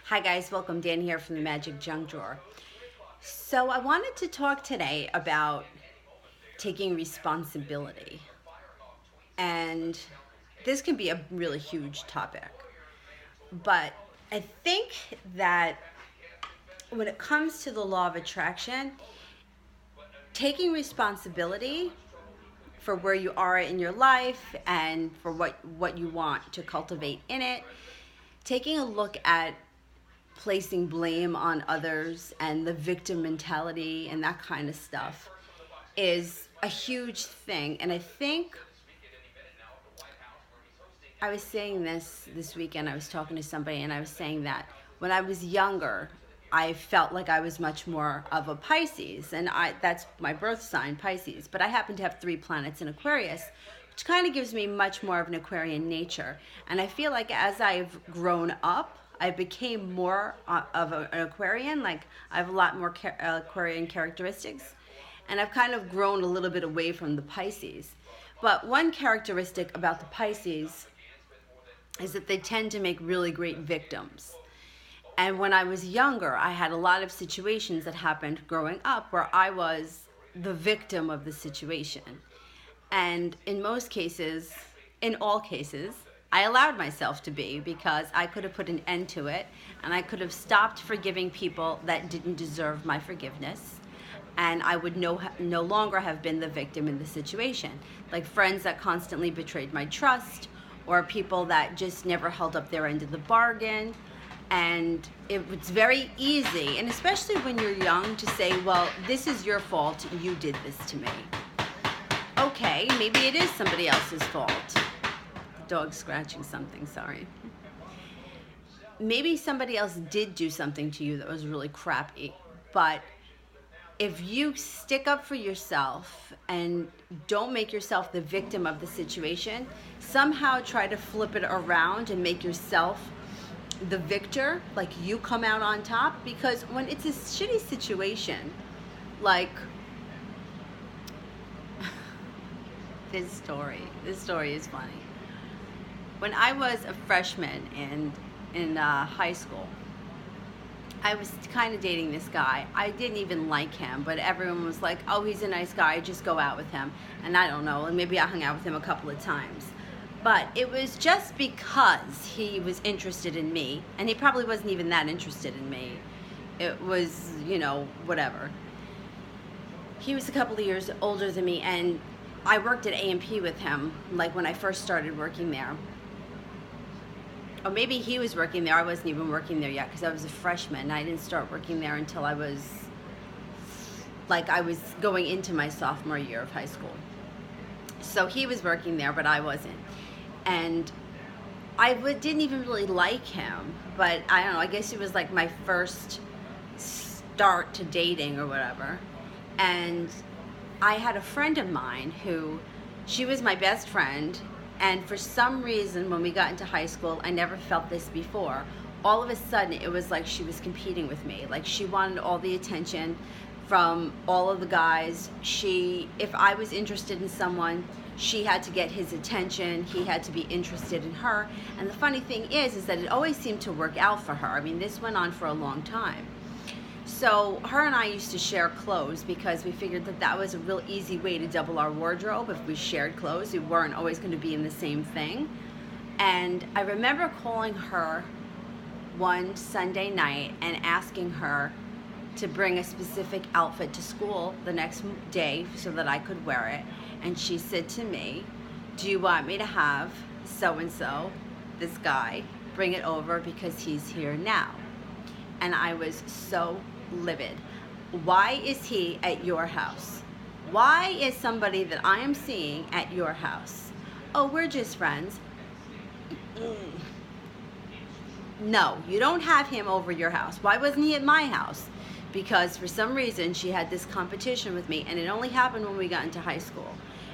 Hi guys, welcome. Dan here from the Magic Junk Drawer. So I wanted to talk today about taking responsibility. And this can be a really huge topic. But I think that when it comes to the law of attraction, taking responsibility for where you are in your life and for what you want to cultivate in it, taking a look at placing blame on others and the victim mentality and that kind of stuff is a huge thing. And I think I was saying this weekend, I was talking to somebody and I was saying that when I was younger, I felt like I was much more of a Pisces, and that's my birth sign, Pisces, but I happen to have 3 planets in Aquarius, which kind of gives me much more of an Aquarian nature. And I feel like as I've grown up, I became more of an Aquarian. Like, I have a lot more Aquarian characteristics, and I've kind of grown a little bit away from the Pisces. But one characteristic about the Pisces is that they tend to make really great victims. And when I was younger, I had a lot of situations that happened growing up where I was the victim of the situation. And in most cases, in all cases, I allowed myself to be, because I could have put an end to it and I could have stopped forgiving people that didn't deserve my forgiveness. And I would no longer have been the victim in the situation. Like friends that constantly betrayed my trust, or people that just never held up their end of the bargain. And it's very easy, and especially when you're young, to say, well, this is your fault, you did this to me. Okay, maybe it is somebody else's fault. The dog's scratching something, sorry. Maybe somebody else did do something to you that was really crappy, but if you stick up for yourself and don't make yourself the victim of the situation, somehow try to flip it around and make yourself the victor, like you come out on top. Because when it's a shitty situation, like this story is funny. When I was a freshman in high school, I was kind of dating this guy. I didn't even like him, but everyone was like, oh, he's a nice guy, just go out with him. And I don't know, and maybe I hung out with him a couple of times. But it was just because he was interested in me, and he probably wasn't even that interested in me. It was, whatever. He was a couple of years older than me, and I worked at A&P with him, like when I first started working there. Or maybe he was working there. I wasn't even working there yet, because I was a freshman. I didn't start working there until I was going into my sophomore year of high school. So he was working there, but I wasn't. And I didn't even really like him, but I don't know, I guess it was like my first start to dating or whatever. And I had a friend of mine she was my best friend, and for some reason when we got into high school, I never felt this before, all of a sudden it was like she was competing with me. Like, she wanted all the attention from all of the guys. If I was interested in someone, she had to get his attention, he had to be interested in her. And the funny thing is that it always seemed to work out for her. I mean, this went on for a long time. So her and I used to share clothes, because we figured that was a real easy way to double our wardrobe. If we shared clothes, we weren't always going to be in the same thing. And I remember calling her one Sunday night and asking her to bring a specific outfit to school the next day so that I could wear it. And she said to me, do you want me to have so-and-so, this guy, bring it over because he's here now? And I was so livid. Why is he at your house? Why is somebody that I am seeing at your house? Oh, we're just friends. No, you don't have him over your house. Why wasn't he at my house? Because for some reason she had this competition with me, and it only happened when we got into high school.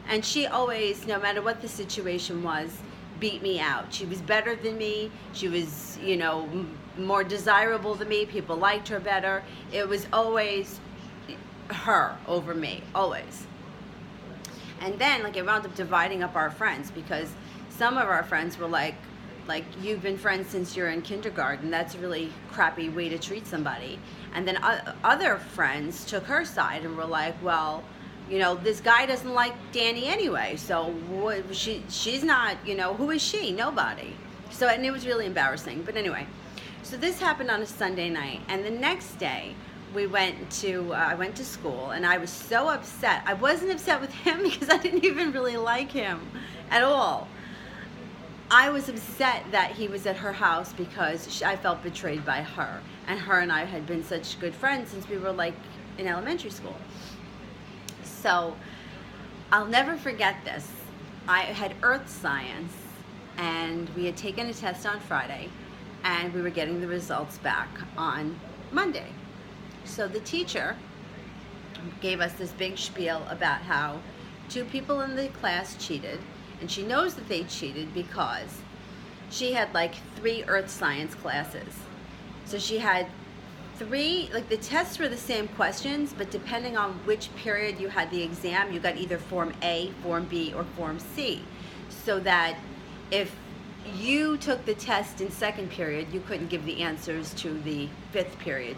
And she always, no matter what the situation was, beat me out. She was better than me. She was, more desirable than me. People liked her better. It was always her over me, always. And then, it wound up dividing up our friends, because some of our friends were like, like, you've been friends since you're in kindergarten. That's a really crappy way to treat somebody. And then other friends took her side and were like, well, you know, this guy doesn't like Danny anyway, so she's not, you know, who is she? Nobody. So, and it was really embarrassing. But anyway, so this happened on a Sunday night, and the next day I went to school, and I was so upset. I wasn't upset with him because I didn't even really like him at all. I was upset that he was at her house because I felt betrayed by her. And her and I had been such good friends since we were like in elementary school. So I'll never forget this. I had earth science, and we had taken a test on Friday, and we were getting the results back on Monday. So the teacher gave us this big spiel about how 2 people in the class cheated, and she knows that they cheated because she had like 3 earth science classes. So she had 3, like the tests were the same questions, but depending on which period you had the exam, you got either Form A, Form B, or Form C. So that if you took the test in 2nd period, you couldn't give the answers to the 5th period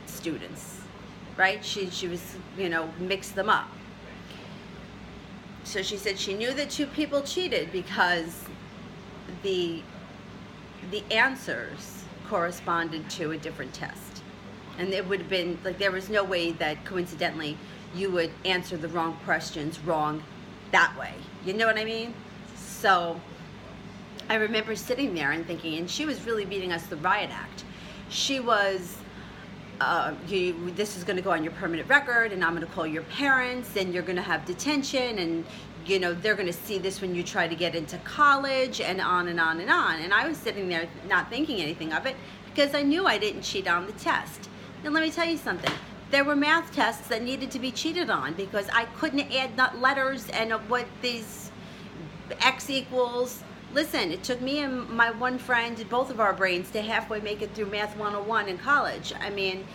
students, right? She was, you know, mixed them up. So she said she knew that 2 people cheated because the answers corresponded to a different test. And it would have been, like, there was no way that coincidentally you would answer the wrong questions wrong that way. You know what I mean? So I remember sitting there and thinking, and she was really reading us the riot act. She was, this is going to go on your permanent record, and I'm going to call your parents, and you're going to have detention, and you know, they're going to see this when you try to get into college, and on and on and on. And I was sitting there not thinking anything of it because I knew I didn't cheat on the test. And let me tell you something. There were math tests that needed to be cheated on because I couldn't add letters and what these X equals. Listen, it took me and my one friend, both of our brains, to halfway make it through Math 101 in college. I mean,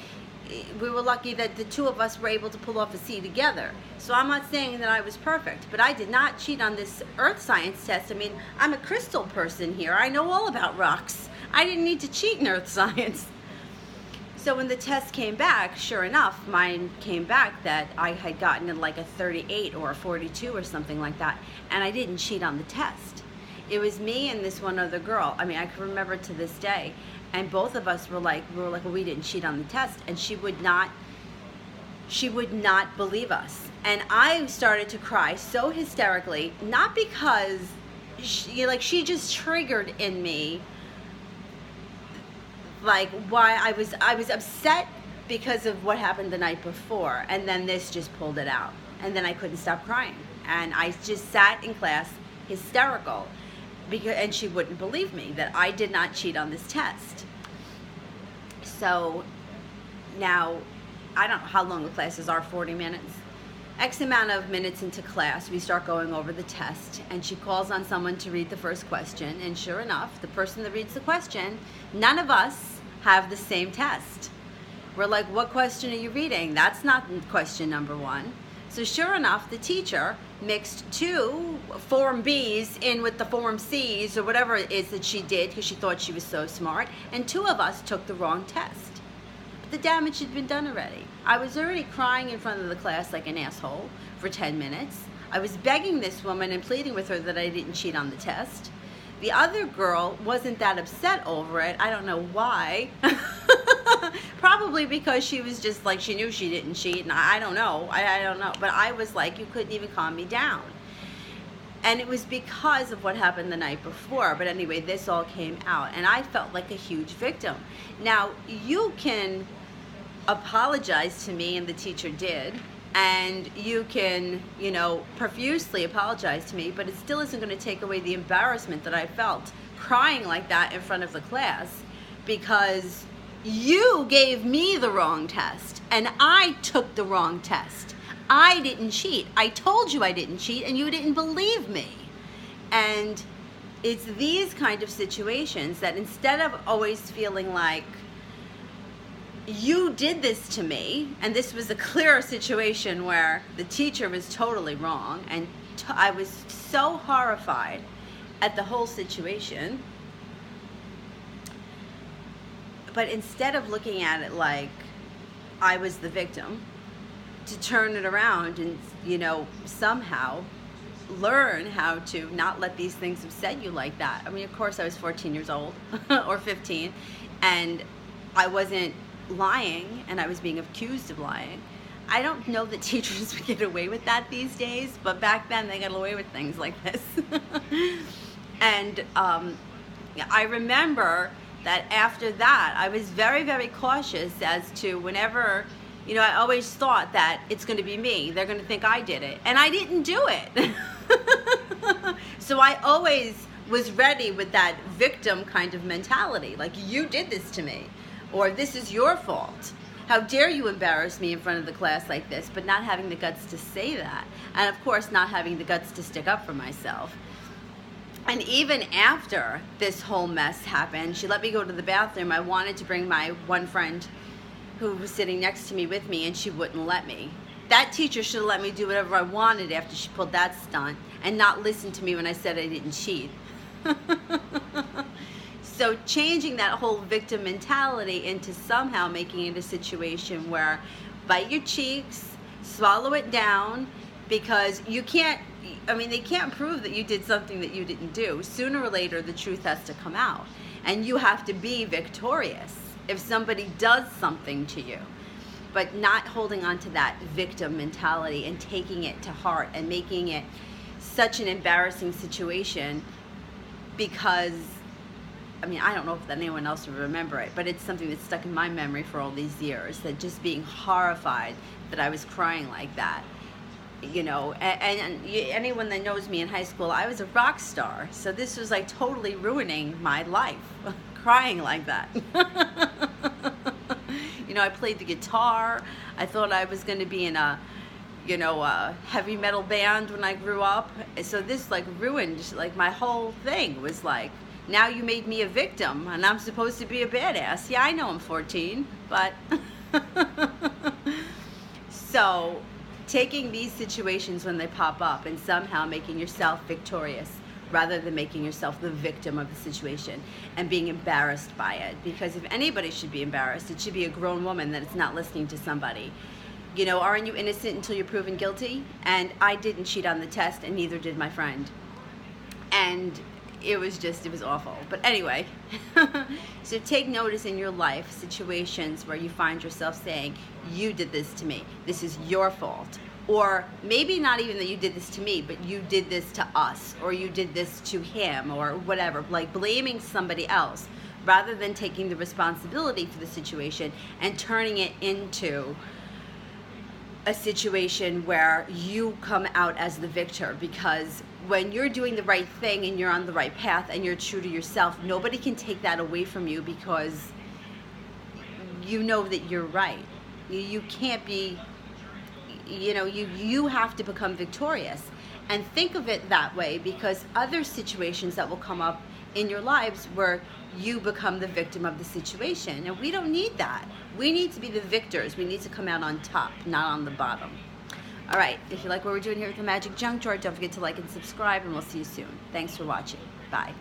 we were lucky that the 2 of us were able to pull off a C together. So I'm not saying that I was perfect, but I did not cheat on this earth science test. I mean, I'm a crystal person here. I know all about rocks. I didn't need to cheat in earth science. So when the test came back, sure enough, mine came back that I had gotten like a 38 or a 42 or something like that, and I didn't cheat on the test. It was me and this one other girl. I mean, I can remember to this day. And both of us were like, well, we didn't cheat on the test. And she would not believe us. And I started to cry so hysterically, not because she just triggered in me, like, why I was upset because of what happened the night before. And then this just pulled it out. And then I couldn't stop crying. And I just sat in class hysterical. And she wouldn't believe me that I did not cheat on this test. So now, I don't know how long the classes are, 40 minutes. X amount of minutes into class, we start going over the test, and she calls on someone to read the first question, and sure enough, the person that reads the question, none of us have the same test. We're like, what question are you reading? That's not question number 1. So sure enough, the teacher mixed 2 Form Bs in with the Form Cs or whatever it is that she did because she thought she was so smart, and 2 of us took the wrong test. But the damage had been done already. I was already crying in front of the class like an asshole for 10 minutes. I was begging this woman and pleading with her that I didn't cheat on the test. The other girl wasn't that upset over it. I don't know why. Probably because she was just like, she knew she didn't cheat, and I don't know. I don't know. But I was like, you couldn't even calm me down. And it was because of what happened the night before. But anyway, this all came out, and I felt like a huge victim. Now, you can apologize to me, and the teacher did, and you can, profusely apologize to me, but it still isn't going to take away the embarrassment that I felt crying like that in front of the class because you gave me the wrong test and I took the wrong test. I didn't cheat. I told you I didn't cheat and you didn't believe me. And it's these kind of situations that instead of always feeling like you did this to me, and this was a clear situation where the teacher was totally wrong, and I was so horrified at the whole situation, But instead of looking at it like I was the victim, to turn it around and, somehow learn how to not let these things upset you like that. I mean, of course, I was 14 years old or 15, and I wasn't lying, and I was being accused of lying. I don't know that teachers would get away with that these days, but back then they got away with things like this. And I remember that after that, I was very, very cautious as to whenever, I always thought that it's going to be me. They're going to think I did it. And I didn't do it. So I always was ready with that victim kind of mentality. Like, you did this to me, or this is your fault. How dare you embarrass me in front of the class like this, but not having the guts to say that. And of course, not having the guts to stick up for myself. And even after this whole mess happened, she let me go to the bathroom. I wanted to bring my one friend who was sitting next to me with me, and she wouldn't let me. That teacher should have let me do whatever I wanted after she pulled that stunt, and not listen to me when I said I didn't cheat. So changing that whole victim mentality into somehow making it a situation where bite your cheeks, swallow it down, because you can't, they can't prove that you did something that you didn't do. Sooner or later, the truth has to come out, and you have to be victorious if somebody does something to you. But not holding on to that victim mentality and taking it to heart and making it such an embarrassing situation, because I don't know if anyone else will remember it, but it's something that's stuck in my memory for all these years, that just being horrified that I was crying like that. And anyone that knows me in high school, I was a rock star. So this was like totally ruining my life, crying like that. I played the guitar. I thought I was going to be in a heavy metal band when I grew up. So this like ruined, like my whole thing was like, now you made me a victim and I'm supposed to be a badass. Yeah, I know I'm 14, but so taking these situations when they pop up and somehow making yourself victorious rather than making yourself the victim of the situation and being embarrassed by it. Because if anybody should be embarrassed, it should be a grown woman that is not listening to somebody. Aren't you innocent until you're proven guilty? And I didn't cheat on the test, and neither did my friend. And it was awful. But anyway, so take notice in your life, situations where you find yourself saying, you did this to me, this is your fault. Or maybe not even that you did this to me, but you did this to us, or you did this to him, or whatever, like blaming somebody else, rather than taking the responsibility for the situation and turning it into a situation where you come out as the victor. Because when you're doing the right thing and you're on the right path and you're true to yourself, nobody can take that away from you, because you know that you're right. You can't be, you have to become victorious. And think of it that way, because other situations that will come up in your lives where you become the victim of the situation, and we don't need that. We need to be the victors. We need to come out on top, not on the bottom. All right, if you like what we're doing here with the Magic Junk Drawer, don't forget to like and subscribe, and we'll see you soon. Thanks for watching. Bye.